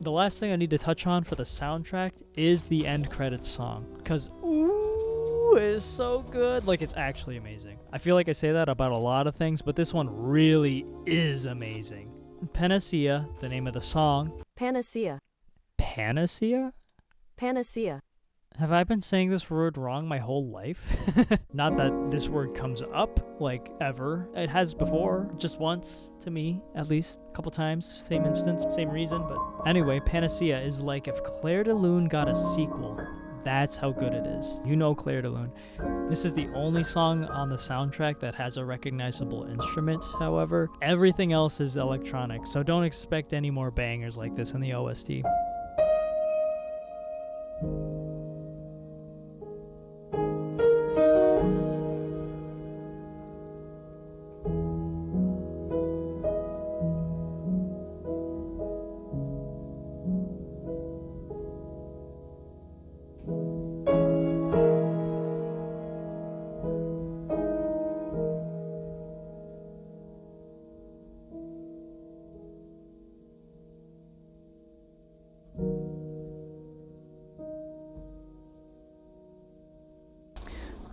The last thing I need to touch on for the soundtrack is the end credits song. Because, ooh, it is so good. Like, it's actually amazing. I feel like I say that about a lot of things, but this one really is amazing. Panacea, the name of the song. Panacea. Panacea? Panacea. Have I been saying this word wrong my whole life? Not that this word comes up, like, ever. It has before, just once, to me, at least. A couple times, same instance, same reason, but... Anyway, Panacea is like if Clair de Lune got a sequel. That's how good it is. You know Clair de Lune. This is the only song on the soundtrack that has a recognizable instrument, however. Everything else is electronic, so don't expect any more bangers like this in the OST.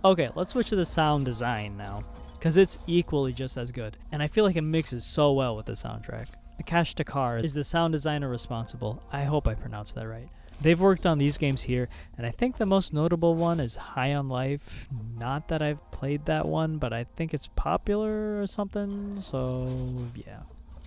Okay, let's switch to the sound design now, because it's equally just as good, and I feel like it mixes so well with the soundtrack. Akash Takar is the sound designer responsible. I hope I pronounced that right. They've worked on these games here, and I think the most notable one is High on Life. Not that I've played that one, but I think it's popular or something, so yeah.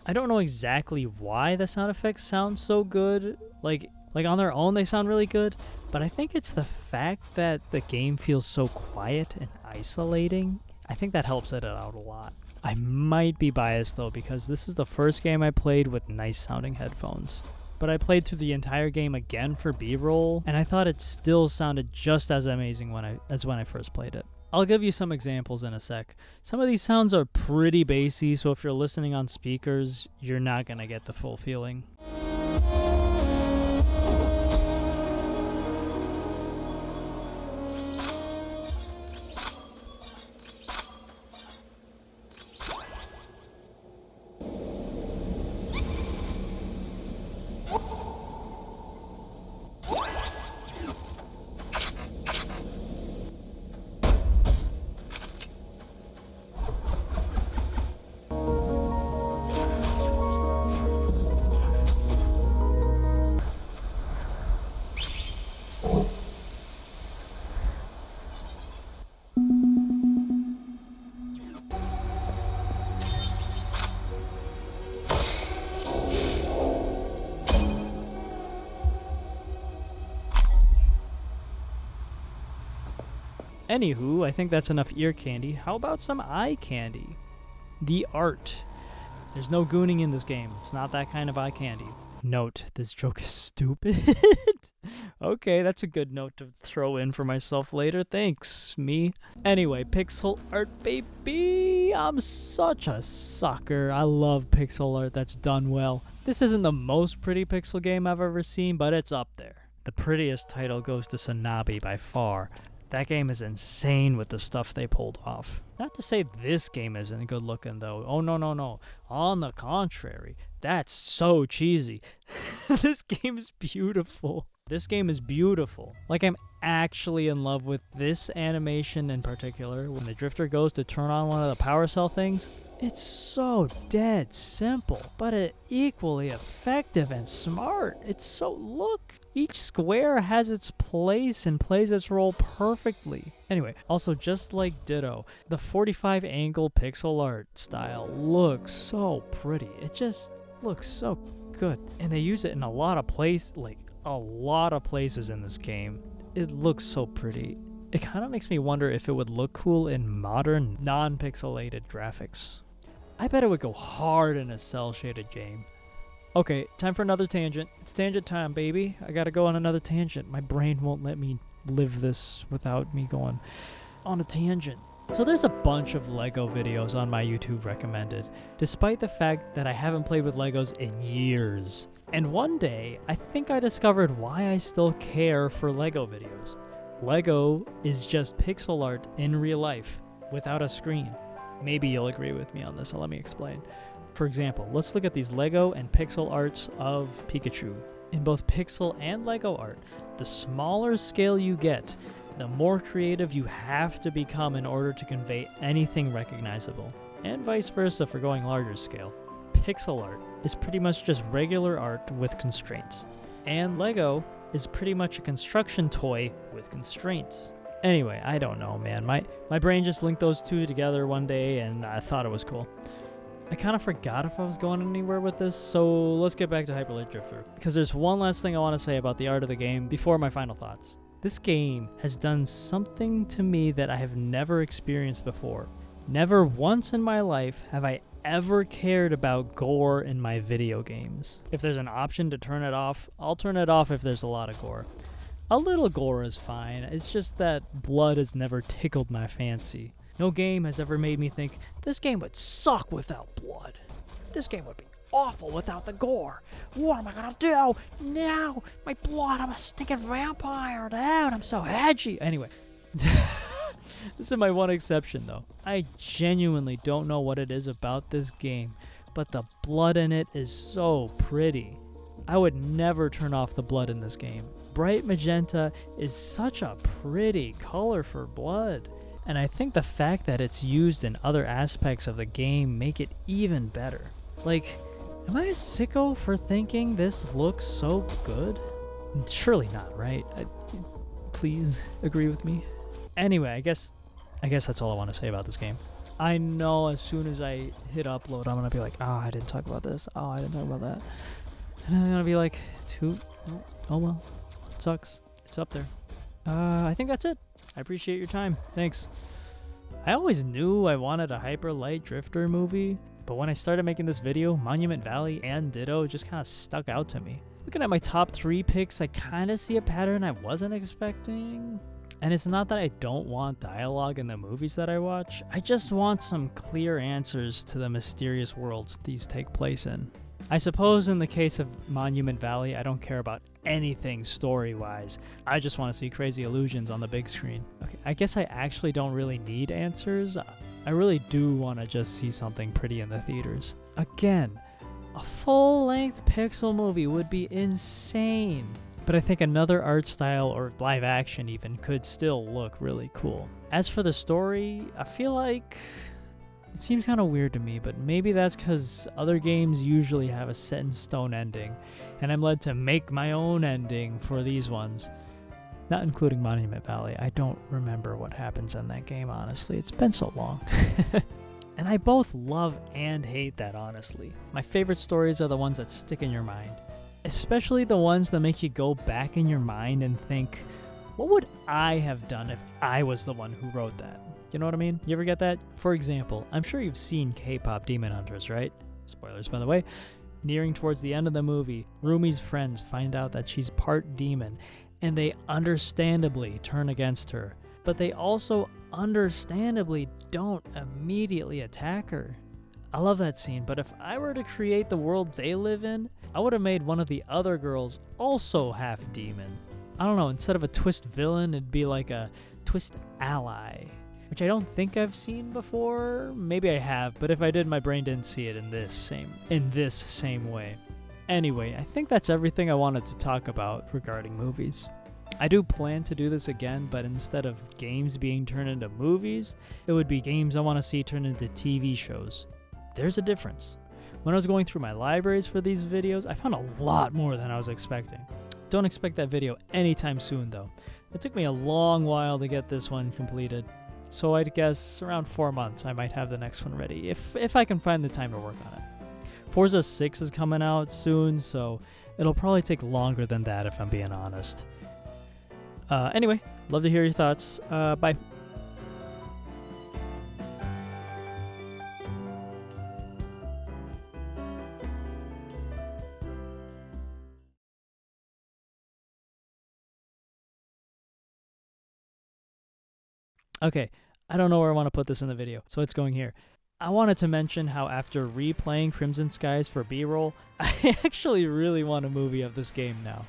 I don't know exactly why the sound effects sound so good. Like on their own they sound really good, but I think it's the fact that the game feels so quiet and isolating. I think that helps it out a lot. I might be biased though, because this is the first game I played with nice sounding headphones. But I played through the entire game again for B-roll, and I thought it still sounded just as amazing as when I first played it. I'll give you some examples in a sec. Some of these sounds are pretty bassy, so if you're listening on speakers, you're not gonna get the full feeling. Anywho, I think that's enough ear candy. How about some eye candy? The art. There's no gooning in this game. It's not that kind of eye candy. Note, this joke is stupid. Okay, that's a good note to throw in for myself later. Thanks, me. Anyway, pixel art, baby. I'm such a sucker. I love pixel art that's done well. This isn't the most pretty pixel game I've ever seen, but it's up there. The prettiest title goes to Sanabi by far. That game is insane with the stuff they pulled off. Not to say this game isn't good looking though. Oh no. On the contrary, that's so cheesy. This game is beautiful. This game is beautiful. Like, I'm actually in love with this animation in particular. When the drifter goes to turn on one of the power cell things, it's so dead simple, but it equally effective and smart. It's so, look, each square has its place and plays its role perfectly. Anyway, also just like Ditto, the 45 angle pixel art style looks so pretty. It just looks so good. And they use it in a lot of places in this game. It looks so pretty. It kind of makes me wonder if it would look cool in modern, non-pixelated graphics. I bet it would go hard in a cel-shaded game. Okay, time for another tangent. It's tangent time, baby. I gotta go on another tangent. My brain won't let me live this without me going on a tangent. So there's a bunch of Lego videos on my YouTube recommended, despite the fact that I haven't played with Legos in years. And one day, I think I discovered why I still care for Lego videos. Lego is just pixel art in real life, without a screen. Maybe you'll agree with me on this, so let me explain. For example, let's look at these Lego and pixel arts of Pikachu. In both pixel and Lego art, the smaller scale you get, the more creative you have to become in order to convey anything recognizable, and vice versa for going larger scale. Pixel art is pretty much just regular art with constraints, and Lego is pretty much a construction toy with constraints. Anyway, I don't know, man. My brain just linked those two together one day, and I thought it was cool. I kind of forgot if I was going anywhere with this, so let's get back to Hyper Light Drifter, because there's one last thing I want to say about the art of the game before my final thoughts. This game has done something to me that I have never experienced before. Never once in my life have I ever cared about gore in my video games. If there's an option to turn it off, I'll turn it off if there's a lot of gore. A little gore is fine, it's just that blood has never tickled my fancy. No game has ever made me think, this game would suck without blood. This game would be awful without the gore. What am I gonna do? Now, my blood, I'm a stinking vampire, dude, I'm so edgy. Anyway, this is my one exception though. I genuinely don't know what it is about this game, but the blood in it is so pretty. I would never turn off the blood in this game. Bright magenta is such a pretty color for blood. And I think the fact that it's used in other aspects of the game make it even better. Like, am I a sicko for thinking this looks so good? Surely not, right? Please agree with me. Anyway, I guess that's all I want to say about this game. I know as soon as I hit upload, I'm gonna be like, oh, I didn't talk about this. Oh, I didn't talk about that. And I'm gonna be like, oh well, it sucks. It's up there. I think that's it. I appreciate your time. Thanks. I always knew I wanted a hyper light drifter movie, but when I started making this video, Monument Valley and Ditto just kind of stuck out to me. Looking at my top 3 picks, I kind of see a pattern I wasn't expecting. And it's not that I don't want dialogue in the movies that I watch, I just want some clear answers to the mysterious worlds these take place in. I suppose in the case of Monument Valley, I don't care about anything story-wise. I just want to see crazy illusions on the big screen. Okay, I guess I actually don't really need answers. I really do want to just see something pretty in the theaters. Again, a full-length pixel movie would be insane. But I think another art style or live action even could still look really cool. As for the story, I feel like it seems kind of weird to me, but maybe that's because other games usually have a set in stone ending, and I'm led to make my own ending for these ones. Not including Monument Valley. I don't remember what happens in that game, honestly. It's been so long. And I both love and hate that, honestly. My favorite stories are the ones that stick in your mind. Especially the ones that make you go back in your mind and think, what would I have done if I was the one who wrote that? You know what I mean? You ever get that? For example, I'm sure you've seen K-pop Demon Hunters, right? Spoilers, by the way. Nearing towards the end of the movie, Rumi's friends find out that she's part demon, and they understandably turn against her. But they also understandably don't immediately attack her. I love that scene, but if I were to create the world they live in, I would have made one of the other girls also half demon. I don't know, instead of a twist villain, it'd be like a twist ally, which I don't think I've seen before. Maybe I have, but if I did, my brain didn't see it in this same way. Anyway, I think that's everything I wanted to talk about regarding movies. I do plan to do this again, but instead of games being turned into movies, it would be games I want to see turned into TV shows. There's a difference. When I was going through my libraries for these videos, I found a lot more than I was expecting. Don't expect that video anytime soon though. It took me a long while to get this one completed, so I'd guess around 4 months I might have the next one ready, if I can find the time to work on it. Forza 6 is coming out soon, so it'll probably take longer than that if I'm being honest. Anyway, love to hear your thoughts. Bye. Okay, I don't know where I want to put this in the video, so it's going here. I wanted to mention how after replaying Crimson Skies for B-roll, I actually really want a movie of this game now.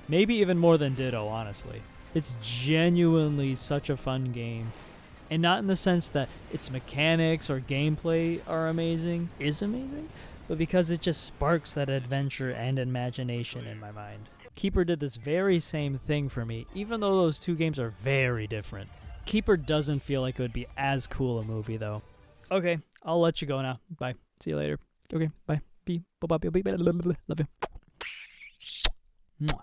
Maybe even more than Ditto, honestly. It's genuinely such a fun game. And not in the sense that its mechanics or gameplay are amazing, but because it just sparks that adventure and imagination in my mind. Keeper did this very same thing for me, even though those two games are very different. Keeper doesn't feel like it would be as cool a movie, though. Okay, I'll let you go now. Bye. See you later. Okay, bye. Love you.